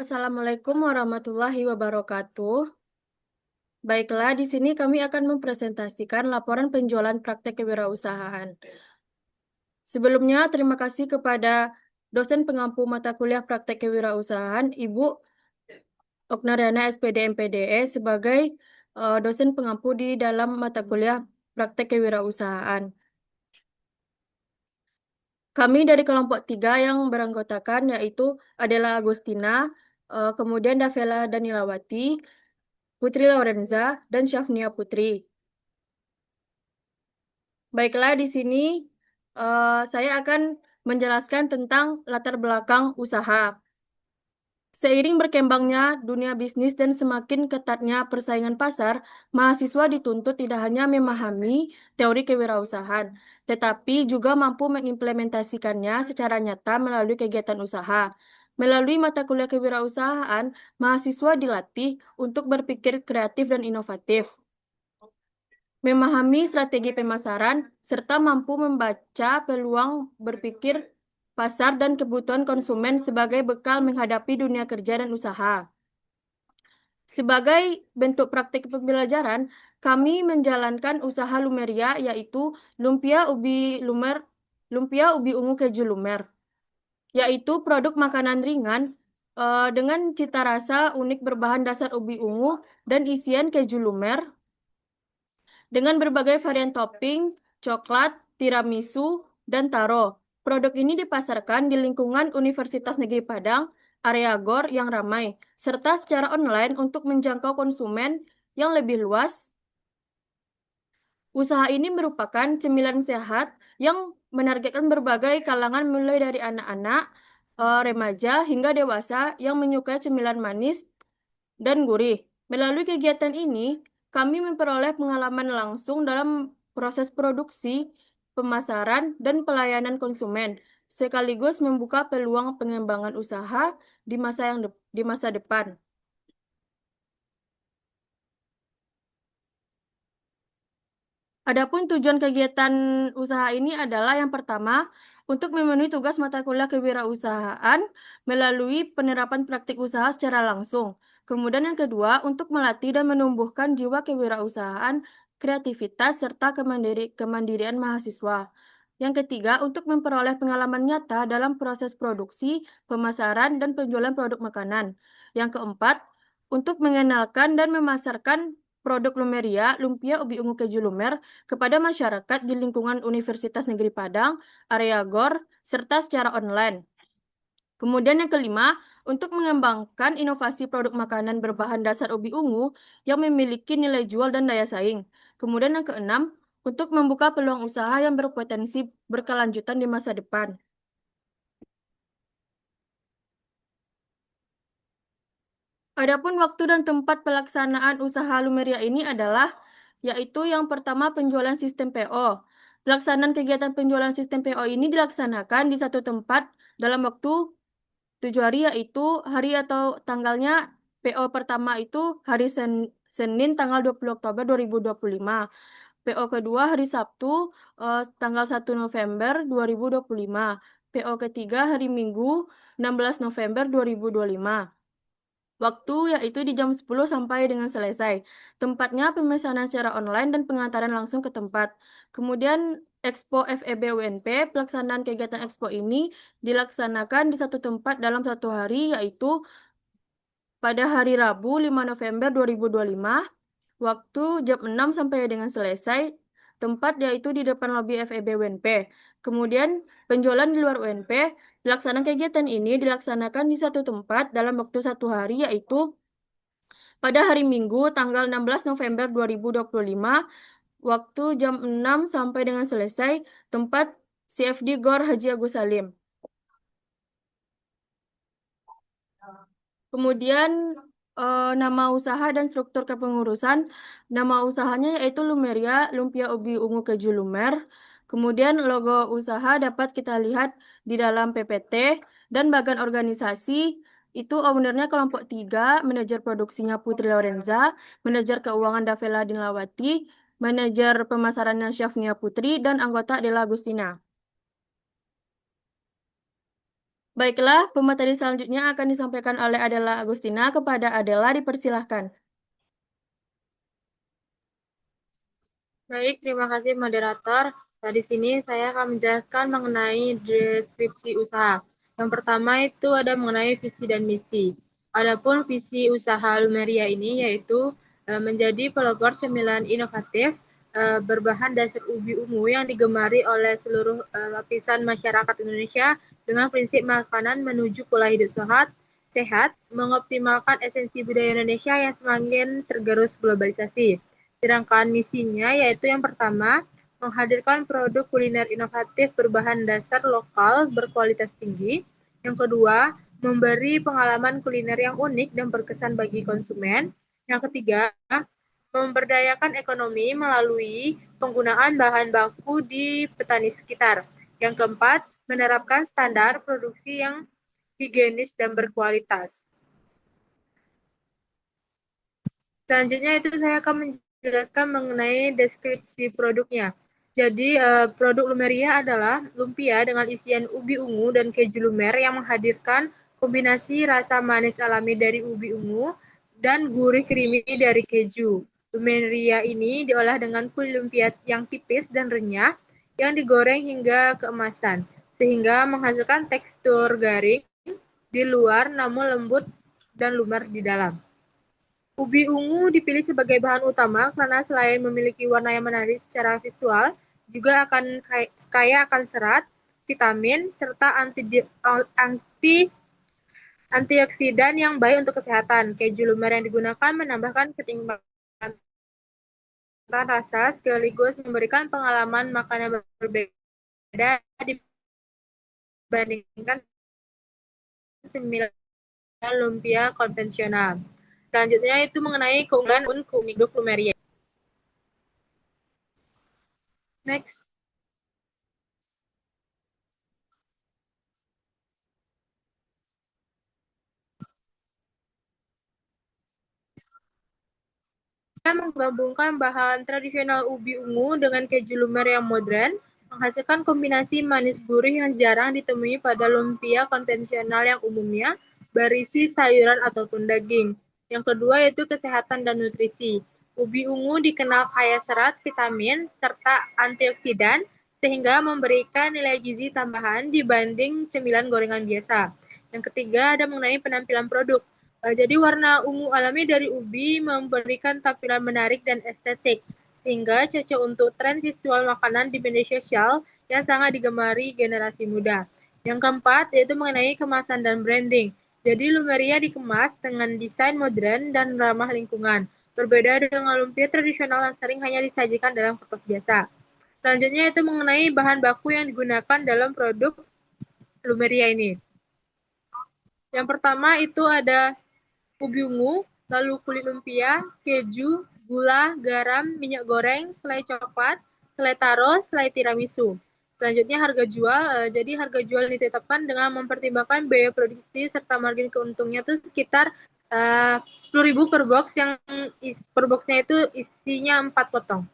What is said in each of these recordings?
Assalamualaikum warahmatullahi wabarakatuh. Baiklah, di sini kami akan mempresentasikan laporan penjualan praktek kewirausahaan. Sebelumnya, terima kasih kepada dosen pengampu mata kuliah praktek kewirausahaan, Ibu Oknariana SPD MPDE sebagai dosen pengampu di dalam mata kuliah praktek kewirausahaan. Kami dari kelompok 3 yang beranggotakan yaitu Adela Agustina, kemudian Davela Danilawati, Putri Lorenza, dan Syafnia Putri. Baiklah, di sini saya akan menjelaskan tentang latar belakang usaha. Seiring berkembangnya dunia bisnis dan semakin ketatnya persaingan pasar, mahasiswa dituntut tidak hanya memahami teori kewirausahaan, tetapi juga mampu mengimplementasikannya secara nyata melalui kegiatan usaha. Melalui mata kuliah kewirausahaan, mahasiswa dilatih untuk berpikir kreatif dan inovatif, memahami strategi pemasaran, serta mampu membaca peluang berpikir pasar dan kebutuhan konsumen sebagai bekal menghadapi dunia kerja dan usaha. Sebagai bentuk praktik pembelajaran, kami menjalankan usaha Lumeria yaitu lumpia ubi ungu keju lumer, yaitu produk makanan ringan dengan cita rasa unik berbahan dasar ubi ungu dan isian keju lumer dengan berbagai varian topping, coklat, tiramisu, dan taro. Produk ini dipasarkan di lingkungan Universitas Negeri Padang, area GOR yang ramai, serta secara online untuk menjangkau konsumen yang lebih luas. Usaha ini merupakan cemilan sehat yang menargetkan berbagai kalangan mulai dari anak-anak, remaja, hingga dewasa yang menyukai cemilan manis dan gurih. Melalui kegiatan ini, kami memperoleh pengalaman langsung dalam proses produksi, pemasaran, dan pelayanan konsumen, sekaligus membuka peluang pengembangan usaha di masa depan. Adapun tujuan kegiatan usaha ini adalah yang pertama, untuk memenuhi tugas mata kuliah kewirausahaan melalui penerapan praktik usaha secara langsung. Kemudian yang kedua, untuk melatih dan menumbuhkan jiwa kewirausahaan, kreativitas, serta kemandirian mahasiswa. Yang ketiga, untuk memperoleh pengalaman nyata dalam proses produksi, pemasaran, dan penjualan produk makanan. Yang keempat, untuk mengenalkan dan memasarkan produk Lumeria, lumpia ubi ungu keju lumer, kepada masyarakat di lingkungan Universitas Negeri Padang, area GOR, serta secara online. Kemudian yang kelima, untuk mengembangkan inovasi produk makanan berbahan dasar ubi ungu yang memiliki nilai jual dan daya saing. Kemudian yang keenam, untuk membuka peluang usaha yang berpotensi berkelanjutan di masa depan. Adapun waktu dan tempat pelaksanaan usaha Lumeria ini adalah yaitu yang pertama penjualan sistem PO. Pelaksanaan kegiatan penjualan sistem PO ini dilaksanakan di satu tempat dalam waktu 7 hari, yaitu hari atau tanggalnya PO pertama itu hari Senin tanggal 20 Oktober 2025. PO kedua hari Sabtu tanggal 1 November 2025. PO ketiga hari Minggu 16 November 2025. Waktu yaitu di jam 10 sampai dengan selesai. Tempatnya pemesanan secara online dan pengantaran langsung ke tempat. Kemudian Expo FEB UNP, pelaksanaan kegiatan Expo ini dilaksanakan di satu tempat dalam satu hari, yaitu pada hari Rabu 5 November 2025, waktu jam 6 sampai dengan selesai. Tempat yaitu di depan lobi FEB UNP. Kemudian penjualan di luar UNP, pelaksanaan kegiatan ini dilaksanakan di satu tempat dalam waktu satu hari, yaitu pada hari Minggu tanggal 16 November 2025, waktu jam 6 sampai dengan selesai, tempat CFD GOR Haji Agus Salim. Kemudian nama usaha dan struktur kepengurusan. Nama usahanya yaitu Lumeria Lumpia Ubi Ungu Keju Lumer. Kemudian logo usaha dapat kita lihat di dalam PPT dan bagian organisasi itu ownernya kelompok 3, manajer produksinya Putri Lorenza, manajer keuangan Davela Dinlawati, manajer pemasarannya Syafnia Putri, dan anggota Dela Agustina. Baiklah, pemateri selanjutnya akan disampaikan oleh Adela Agustina. Kepada Adela dipersilahkan. Baik, terima kasih moderator. Di sini saya akan menjelaskan mengenai deskripsi usaha. Yang pertama itu ada mengenai visi dan misi. Adapun visi usaha Lumeria ini yaitu menjadi pelopor cemilan inovatif berbahan dasar ubi ungu yang digemari oleh seluruh lapisan masyarakat Indonesia dengan prinsip makanan menuju pola hidup sehat, mengoptimalkan esensi budaya Indonesia yang semakin tergerus globalisasi. Sedangkan misinya yaitu yang pertama, menghadirkan produk kuliner inovatif berbahan dasar lokal berkualitas tinggi. Yang kedua, memberi pengalaman kuliner yang unik dan berkesan bagi konsumen. Yang ketiga, memberdayakan ekonomi melalui penggunaan bahan baku di petani sekitar. Yang keempat, menerapkan standar produksi yang higienis dan berkualitas. Selanjutnya itu saya akan menjelaskan mengenai deskripsi produknya. Jadi produk Lumeria adalah lumpia dengan isian ubi ungu dan keju lumer yang menghadirkan kombinasi rasa manis alami dari ubi ungu dan gurih creamy dari keju. Lumeria ini diolah dengan kulit lumpia yang tipis dan renyah yang digoreng hingga keemasan sehingga menghasilkan tekstur garing di luar namun lembut dan lumer di dalam. Ubi ungu dipilih sebagai bahan utama karena selain memiliki warna yang menarik secara visual, juga akan kaya akan serat, vitamin, serta antioksidan yang baik untuk kesehatan. Keju lumer yang digunakan menambahkan kenikmatan rasa sekaligus memberikan pengalaman makan yang berbeda dibandingkan cemilan lumpia konvensional. Selanjutnya itu mengenai keunggulan unique Lumeria. Next. Kita menggabungkan bahan tradisional ubi ungu dengan keju lumer yang modern, menghasilkan kombinasi manis gurih yang jarang ditemui pada lumpia konvensional yang umumnya berisi sayuran ataupun daging. Yang kedua yaitu kesehatan dan nutrisi. Ubi ungu dikenal kaya serat, vitamin, serta antioksidan, sehingga memberikan nilai gizi tambahan dibanding cemilan gorengan biasa. Yang ketiga ada mengenai penampilan produk. Jadi warna ungu alami dari ubi memberikan tampilan menarik dan estetik, sehingga cocok untuk tren visual makanan di media sosial yang sangat digemari generasi muda. Yang keempat yaitu mengenai kemasan dan branding. Jadi Lumeria dikemas dengan desain modern dan ramah lingkungan, berbeda dengan lumpia tradisional yang sering hanya disajikan dalam kertas biasa. Selanjutnya itu mengenai bahan baku yang digunakan dalam produk Lumeria ini. Yang pertama itu ada ubi ungu, lalu kulit lumpia, keju, gula, garam, minyak goreng, selai coklat, selai taro, selai tiramisu. Selanjutnya harga jual, jadi harga jual ditetapkan dengan mempertimbangkan biaya produksi serta margin keuntungnya itu sekitar 10.000 per box yang per boxnya itu isinya 4 potong.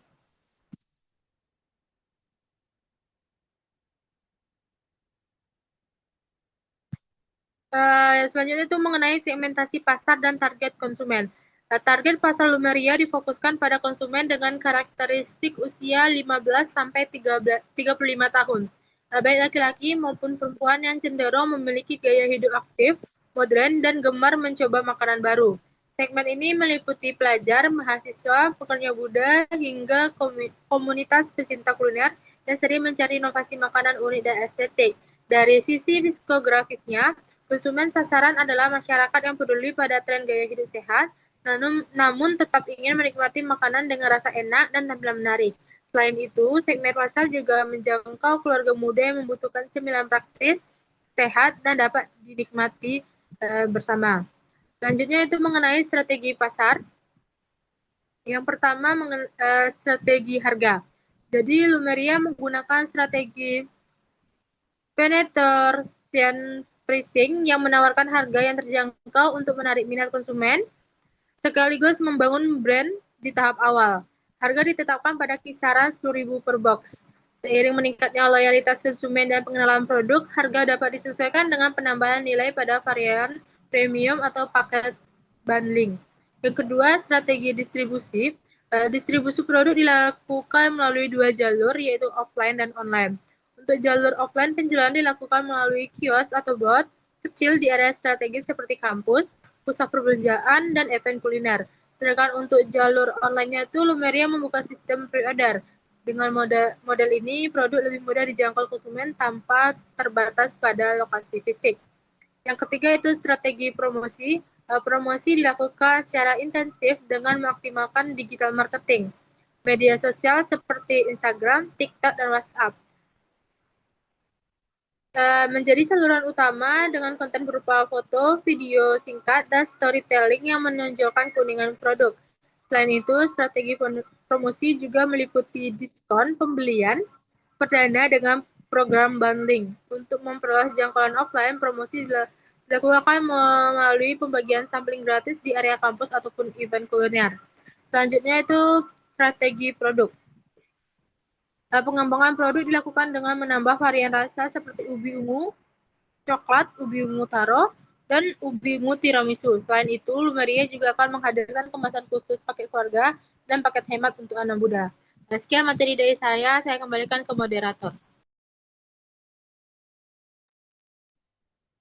Selanjutnya itu mengenai segmentasi pasar dan target konsumen. Target pasar Lumeria difokuskan pada konsumen dengan karakteristik usia 15 sampai 35 tahun. Baik laki-laki maupun perempuan yang cenderung memiliki gaya hidup aktif, modern, dan gemar mencoba makanan baru. Segmen ini meliputi pelajar, mahasiswa, pekerja muda, hingga komunitas pecinta kuliner yang sering mencari inovasi makanan unik dan estetik. Dari sisi diskografisnya, konsumen sasaran adalah masyarakat yang peduli pada tren gaya hidup sehat, namun tetap ingin menikmati makanan dengan rasa enak dan tampilan menarik. Selain itu, segmen pasar juga menjangkau keluarga muda yang membutuhkan cemilan praktis, sehat, dan dapat dinikmati bersama. Selanjutnya itu mengenai strategi pasar. Yang pertama, strategi harga. Jadi, Lumeria menggunakan strategi penetration pricing yang menawarkan harga yang terjangkau untuk menarik minat konsumen, sekaligus membangun brand di tahap awal. Harga ditetapkan pada kisaran 10.000 per box. Seiring meningkatnya loyalitas konsumen dan pengenalan produk, harga dapat disesuaikan dengan penambahan nilai pada varian premium atau paket bundling. Yang kedua, strategi distribusi. Distribusi produk dilakukan melalui dua jalur, yaitu offline dan online. Untuk jalur offline, penjualan dilakukan melalui kios atau booth kecil di area strategis seperti kampus, pusat perbelanjaan, dan event kuliner. Sedangkan untuk jalur online-nya itu Lumeria membuka sistem pre-order. Dengan model ini, produk lebih mudah dijangkau konsumen tanpa terbatas pada lokasi fisik. Yang ketiga itu strategi promosi. Promosi dilakukan secara intensif dengan memaksimalkan digital marketing, media sosial seperti Instagram, TikTok, dan WhatsApp. Menjadi saluran utama dengan konten berupa foto, video singkat, dan storytelling yang menonjolkan keunikan produk. Selain itu, strategi promosi juga meliputi diskon pembelian perdana dengan program bundling. Untuk memperluas jangkauan offline, promosi dilakukan melalui pembagian sampling gratis di area kampus ataupun event kuliner. Selanjutnya itu strategi produk. Pengembangan produk dilakukan dengan menambah varian rasa seperti ubi ungu, coklat, ubi ungu taro, dan ubi ungu tiramisu. Selain itu, Lumeria juga akan menghadirkan kemasan khusus paket keluarga dan paket hemat untuk anak muda. Nah, sekian materi dari saya kembalikan ke moderator.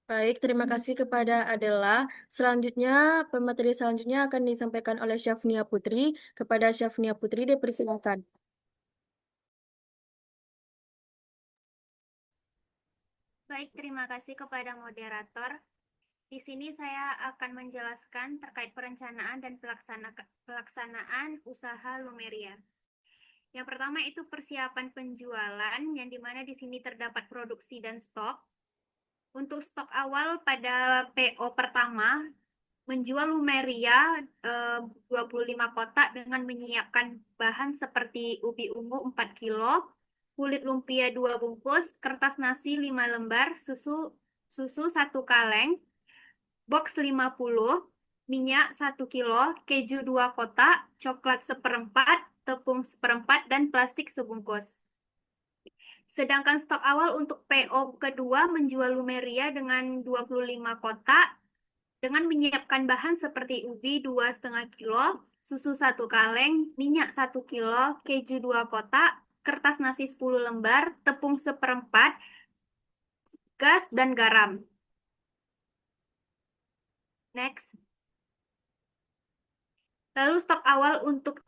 Baik, terima kasih kepada Adela. Selanjutnya, pemateri selanjutnya akan disampaikan oleh Syafnia Putri. Kepada Syafnia Putri, dipersilakan. Baik, terima kasih kepada moderator. Di sini saya akan menjelaskan terkait perencanaan dan pelaksanaan usaha Lumeria. Yang pertama itu persiapan penjualan, yang dimana di sini terdapat produksi dan stok. Untuk stok awal pada PO pertama, menjual Lumeria 25 kotak dengan menyiapkan bahan seperti ubi ungu 4 kilo, kulit lumpia 2 bungkus, kertas nasi 5 lembar, susu 1 kaleng, box 50, minyak 1 kilo, keju 2 kotak, coklat seperempat, tepung seperempat, dan plastik sebungkus. Sedangkan stok awal untuk PO kedua menjual Lumeria dengan 25 kotak dengan menyiapkan bahan seperti ubi 2,5 kilo, susu 1 kaleng, minyak 1 kilo, keju 2 kotak, kertas nasi 10 lembar, tepung seperempat, gas, dan garam. Next. Lalu stok awal untuk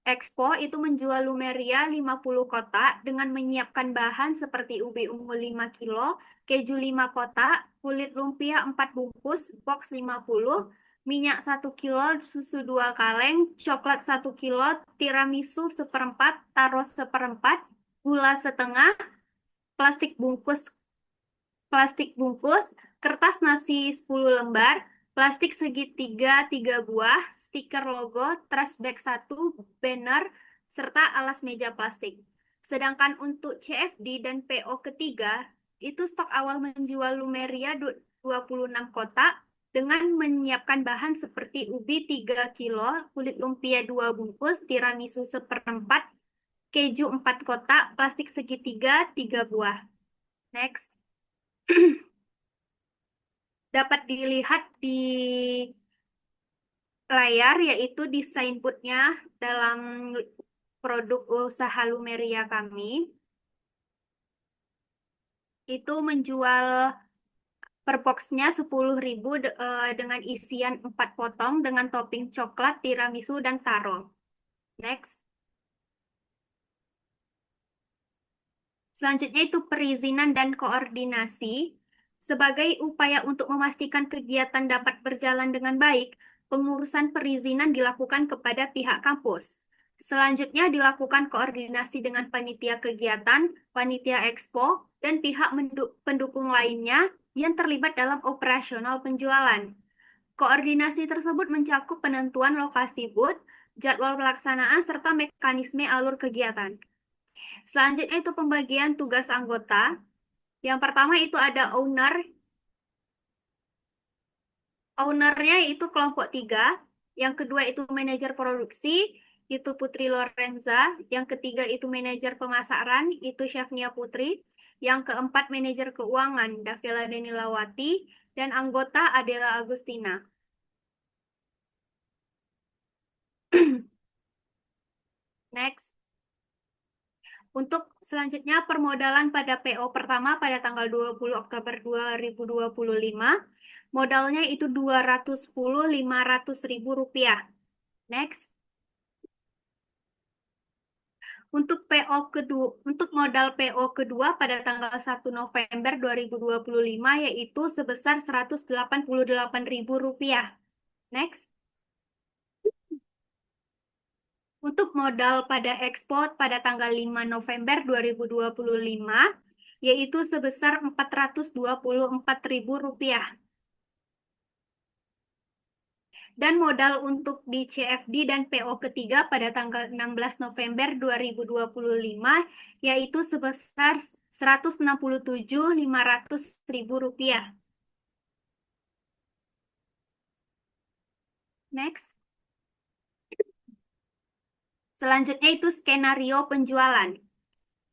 Expo itu menjual Lumeria 50 kotak dengan menyiapkan bahan seperti ubi ungu 5 kilo, keju 5 kotak, kulit lumpia 4 bungkus, box 50, minyak 1 kilo, susu 2 kaleng, coklat 1 kilo, tiramisu seperempat, taro seperempat, gula setengah, plastik bungkus kertas nasi 10 lembar, plastik segitiga 3 buah, stiker logo, trash bag 1, banner, serta alas meja plastik. Sedangkan untuk CFD dan PO ketiga, itu stok awal menjual Lumeria 26 kotak dengan menyiapkan bahan seperti ubi 3 kilo, kulit lumpia 2 bungkus, tiramisu seperempat, keju 4 kotak, plastik segitiga 3 buah. Next. Dapat dilihat di layar, yaitu desain bootnya dalam produk usaha Lumeria kami. Itu menjual per boxnya 10.000 dengan isian 4 potong dengan topping coklat, tiramisu, dan taro. Next. Selanjutnya itu perizinan dan koordinasi. Sebagai upaya untuk memastikan kegiatan dapat berjalan dengan baik, pengurusan perizinan dilakukan kepada pihak kampus. Selanjutnya dilakukan koordinasi dengan panitia kegiatan, panitia expo, dan pihak pendukung lainnya yang terlibat dalam operasional penjualan. Koordinasi tersebut mencakup penentuan lokasi booth, jadwal pelaksanaan, serta mekanisme alur kegiatan. Selanjutnya itu pembagian tugas anggota. Yang pertama itu ada owner. Ownernya itu kelompok 3. Yang kedua itu manajer produksi. itu Putri Lorenza, yang ketiga itu manajer pemasaran, itu Chefnia Putri, yang keempat manajer keuangan, Davila Denilawati, dan anggota Adela Agustina. Next. Untuk selanjutnya permodalan pada PO pertama pada tanggal 20 Oktober 2025, modalnya itu 210.500.000 rupiah. Next. Untuk modal PO kedua pada tanggal 1 November 2025 yaitu sebesar 188.000 rupiah. Next. Untuk modal pada ekspor pada tanggal 5 November 2025 yaitu sebesar 424.000 rupiah. Dan modal untuk di CFD dan PO ketiga pada tanggal 16 November 2025 yaitu sebesar 167.500.000 rupiah. Next. Selanjutnya itu skenario penjualan.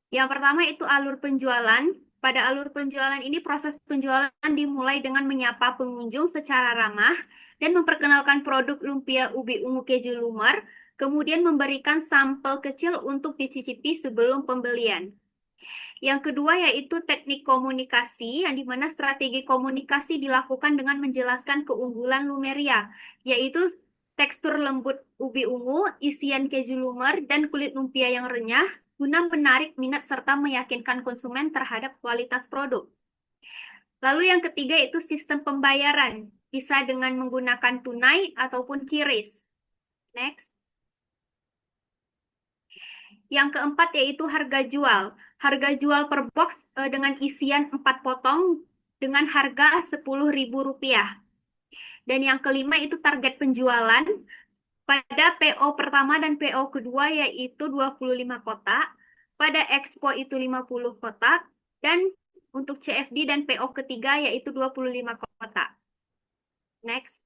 Yang pertama itu alur penjualan. Pada alur penjualan ini proses penjualan dimulai dengan menyapa pengunjung secara ramah dan memperkenalkan produk lumpia ubi ungu keju lumer, kemudian memberikan sampel kecil untuk dicicipi sebelum pembelian. Yang kedua yaitu teknik komunikasi, yang dimana strategi komunikasi dilakukan dengan menjelaskan keunggulan Lumeria, yaitu tekstur lembut ubi ungu, isian keju lumer, dan kulit lumpia yang renyah, guna menarik minat serta meyakinkan konsumen terhadap kualitas produk. Lalu yang ketiga itu sistem pembayaran, bisa dengan menggunakan tunai ataupun QRIS. Next. Yang keempat yaitu harga jual. Harga jual per box dengan isian 4 potong dengan harga Rp10.000. Dan yang kelima itu target penjualan pada PO pertama dan PO kedua yaitu 25 kotak, pada Expo itu 50 kotak, dan untuk CFD dan PO ketiga yaitu 25 kotak. Next.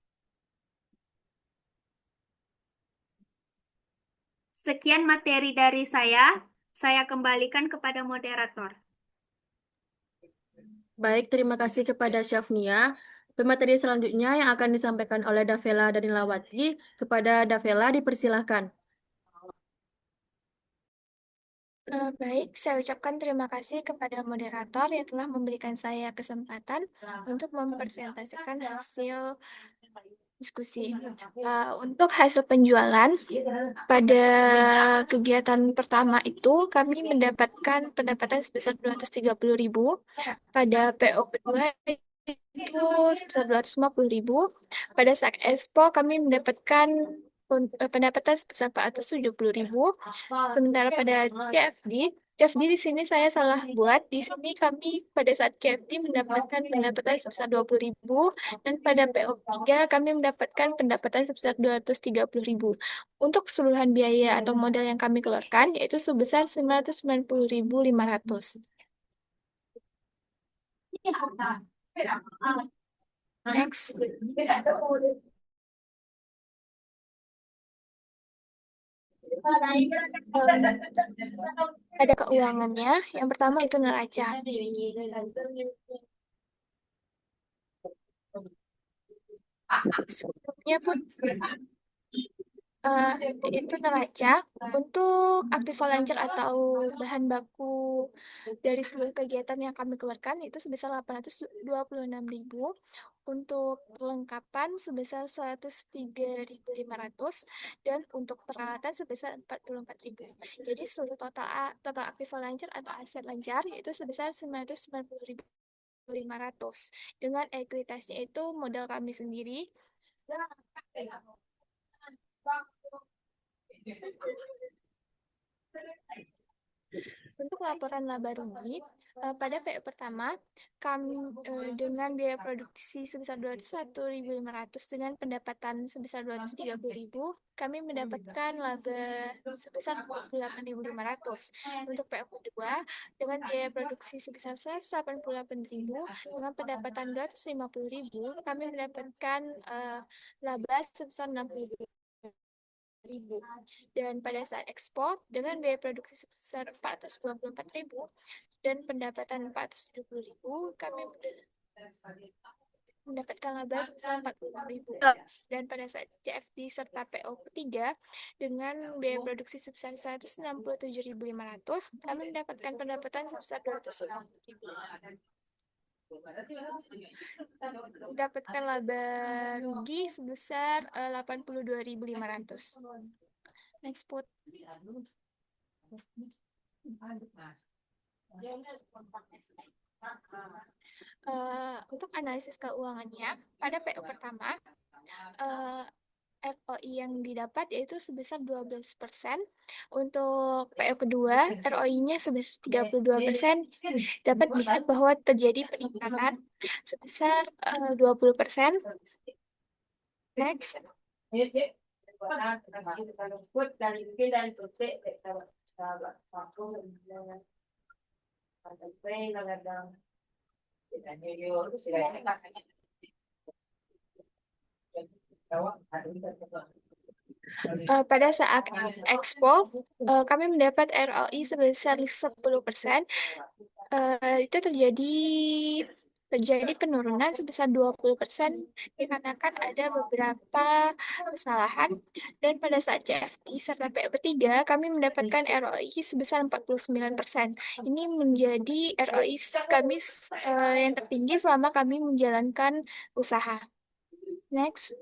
Sekian materi dari saya kembalikan kepada moderator. Baik, terima kasih kepada Syafnia. Pemateri selanjutnya yang akan disampaikan oleh Davela Danilawati. Kepada Davela dipersilahkan. Baik, saya ucapkan terima kasih kepada moderator yang telah memberikan saya kesempatan untuk mempresentasikan hasil diskusi. Untuk hasil penjualan, pada kegiatan pertama itu kami mendapatkan pendapatan sebesar 230.000, pada PO kedua itu sebesar 250.000, pada saat Expo kami mendapatkan pendapatan sebesar 470.000. Sementara pada CFD di sini saya salah buat. Di sini kami pada saat CFD mendapatkan pendapatan sebesar 20.000 dan pada PO3 kami mendapatkan pendapatan sebesar 230.000. Untuk keseluruhan biaya atau modal yang kami keluarkan yaitu sebesar 990.500. Next. Ada keuangannya. Yang pertama itu neraca. Sebelumnya pun itu neraca untuk aktivalancer atau bahan baku dari seluruh kegiatan yang kami keluarkan itu sebesar 826.000, untuk perlengkapan sebesar 103.500 dan untuk peralatan sebesar 44.000. Jadi seluruh total aktivalancer atau aset lancar itu sebesar 990.500 dengan ekuitasnya itu modal kami sendiri. Untuk laporan laba rugi, pada PO pertama, kami dengan biaya produksi sebesar 201.500 dengan pendapatan sebesar 230.000, kami mendapatkan laba sebesar 48.500. Untuk PO kedua, dengan biaya produksi sebesar 188.000 dengan pendapatan 250.000, kami mendapatkan laba sebesar 60.000. ribu. Dan pada saat ekspor, dengan biaya produksi sebesar 424.000 dan pendapatan 470.000, kami mendapatkan laba sebesar 46.000. Dan pada saat CFD serta PO ketiga, dengan biaya produksi sebesar 167.500, kami mendapatkan pendapatan sebesar 250.000. Mendapatkan laba rugi sebesar 82.500. Next put. Untuk analisis keuangannya, pada PO pertama, ROI yang didapat yaitu sebesar 12%. Untuk PO kedua, ROI-nya sebesar 32%. Dapat dilihat bahwa terjadi peningkatan sebesar 20%. Next. Pada saat ekspor, kami mendapat ROI sebesar 10%. Itu terjadi penurunan sebesar 20% dikarenakan ada beberapa kesalahan. Dan pada saat CFD serta PO ketiga, kami mendapatkan ROI sebesar 49%. Ini menjadi ROI kami yang tertinggi selama kami menjalankan usaha. Next.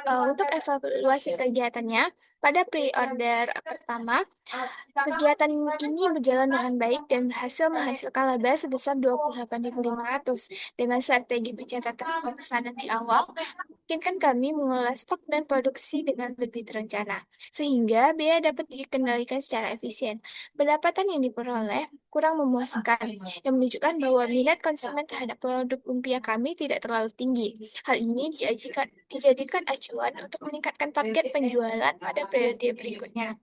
Untuk evaluasi kegiatannya, pada pre-order pertama, kegiatan ini berjalan dengan baik dan berhasil menghasilkan laba sebesar 28.500. Dengan strategi pencatatan pemesanan di awal, memungkinkan kami mengelola stok dan produksi dengan lebih terencana, sehingga biaya dapat dikendalikan secara efisien. Pendapatan yang diperoleh kurang memuaskan, yang menunjukkan bahwa minat konsumen terhadap produk lumpia kami tidak terlalu tinggi. Hal ini dijadikan acuan untuk meningkatkan target penjualan pada periode berikutnya.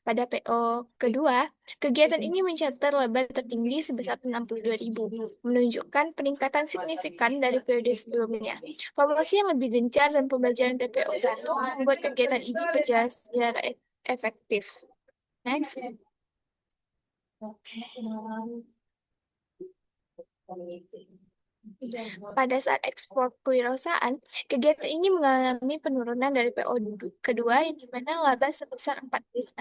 Pada PO kedua, kegiatan ini mencatat laba tertinggi sebesar 62.000, menunjukkan peningkatan signifikan dari periode sebelumnya. Promosi yang lebih gencar dan pembelajaran DPO 1 membuat kegiatan ini berjalan secara efektif. Next. Pada saat ekspor kewirausahaan, kegiatan ini mengalami penurunan dari PO kedua yang dimana laba sebesar 46.000.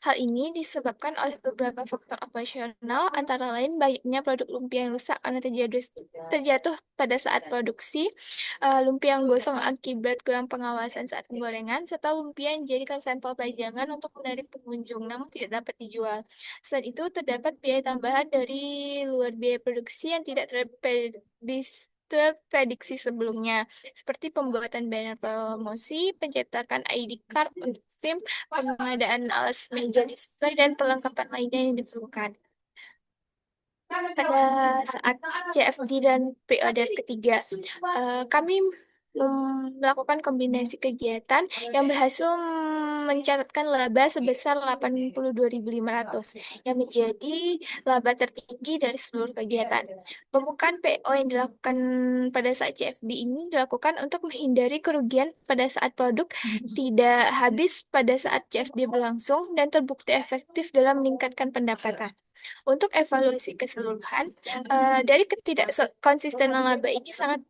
Hal ini disebabkan oleh beberapa faktor operasional, antara lain banyaknya produk lumpia yang rusak karena terjatuh pada saat produksi, lumpia yang gosong akibat kurang pengawasan saat penggorengan, serta lumpia yang dijadikan sampel pajangan untuk menarik pengunjung namun tidak dapat dijual. Selain itu, terdapat biaya tambahan dari luar biaya produksi yang tidak terprediksi sebelumnya, seperti pembuatan banner promosi, pencetakan ID card untuk SIM, pengadaan alas meja display, dan perlengkapan lainnya yang diperlukan. Pada saat CFD dan pre-order ketiga, kami melakukan kombinasi kegiatan yang berhasil mencatatkan laba sebesar 82.500 yang menjadi laba tertinggi dari seluruh kegiatan. Pembukaan PO yang dilakukan pada saat CFD ini dilakukan untuk menghindari kerugian pada saat produk tidak habis pada saat CFD berlangsung dan terbukti efektif dalam meningkatkan pendapatan. Untuk evaluasi keseluruhan, dari ketidakkonsistenan laba ini sangat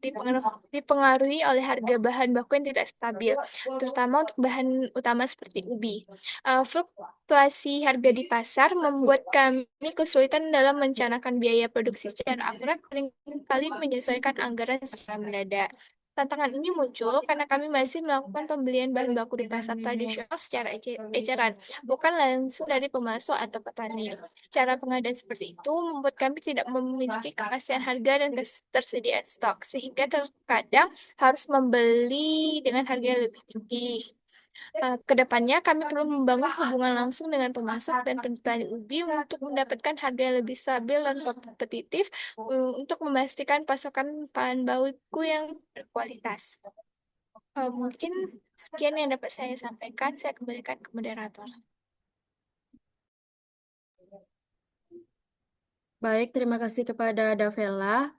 dipengaruhi oleh harga bahan baku yang tidak stabil, terutama untuk bahan utama seperti ubi. Fluktuasi harga di pasar membuat kami kesulitan dalam merencanakan biaya produksi secara akurat, seringkali menyesuaikan anggaran secara mendadak. Tantangan ini muncul karena kami masih melakukan pembelian bahan baku di pasar tradisional secara eceran, bukan langsung dari pemasok atau petani. Cara pengadaan seperti itu membuat kami tidak memiliki kepastian harga dan tersediaan stok, sehingga terkadang harus membeli dengan harga yang lebih tinggi. Kedepannya, kami perlu membangun hubungan langsung dengan pemasok dan petani ubi untuk mendapatkan harga yang lebih stabil dan kompetitif untuk memastikan pasokan bahan baku yang berkualitas. Mungkin sekian yang dapat saya sampaikan. Saya kembalikan ke moderator. Baik, terima kasih kepada Davella.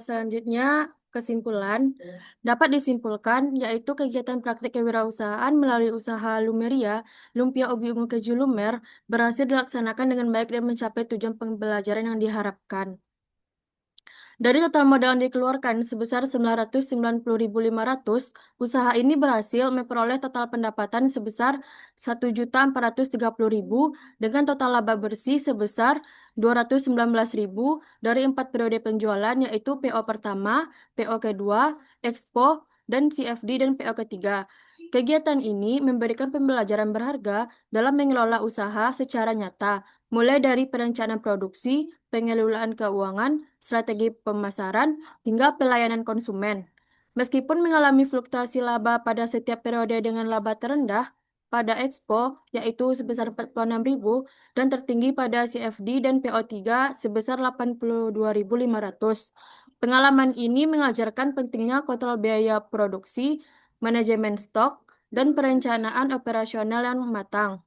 Selanjutnya kesimpulan, dapat disimpulkan yaitu kegiatan praktik kewirausahaan melalui usaha Lumeria, Lumpia Ubi Ungu Keju Lumer, berhasil dilaksanakan dengan baik dan mencapai tujuan pembelajaran yang diharapkan. Dari total modal yang dikeluarkan sebesar 990.500, usaha ini berhasil memperoleh total pendapatan sebesar 1.430.000 dengan total laba bersih sebesar 219.000 dari 4 periode penjualan yaitu PO pertama, PO kedua, Expo, dan CFD dan PO ketiga. Kegiatan ini memberikan pembelajaran berharga dalam mengelola usaha secara nyata, mulai dari perencanaan produksi, pengelolaan keuangan, strategi pemasaran, hingga pelayanan konsumen. Meskipun mengalami fluktuasi laba pada setiap periode dengan laba terendah pada Expo, yaitu sebesar 46.000, dan tertinggi pada CFD dan PO3 sebesar 82.500. Pengalaman ini mengajarkan pentingnya kontrol biaya produksi, manajemen stok, dan perencanaan operasional yang matang.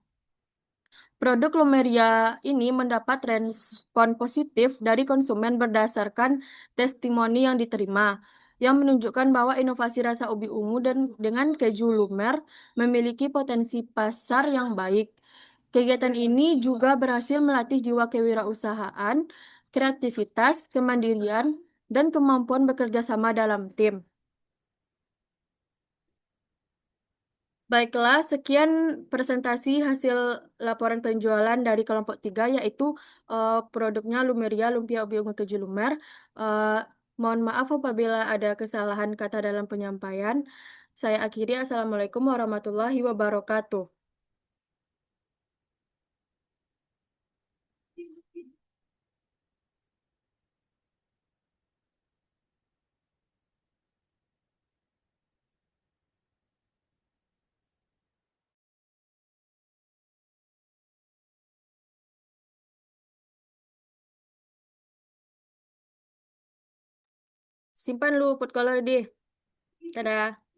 Produk Lumeria ini mendapat respon positif dari konsumen berdasarkan testimoni yang diterima, yang menunjukkan bahwa inovasi rasa ubi ungu dan dengan keju lumer memiliki potensi pasar yang baik. Kegiatan ini juga berhasil melatih jiwa kewirausahaan, kreativitas, kemandirian, dan kemampuan bekerja sama dalam tim. Baiklah, sekian presentasi hasil laporan penjualan dari kelompok 3, yaitu produknya Lumeria Lumpia Ubi Ungu Keju Lumer. Eh, Mohon maaf apabila ada kesalahan kata dalam penyampaian. Saya akhiri. Assalamualaikum warahmatullahi wabarakatuh. Simpan lu put color di. Dadah.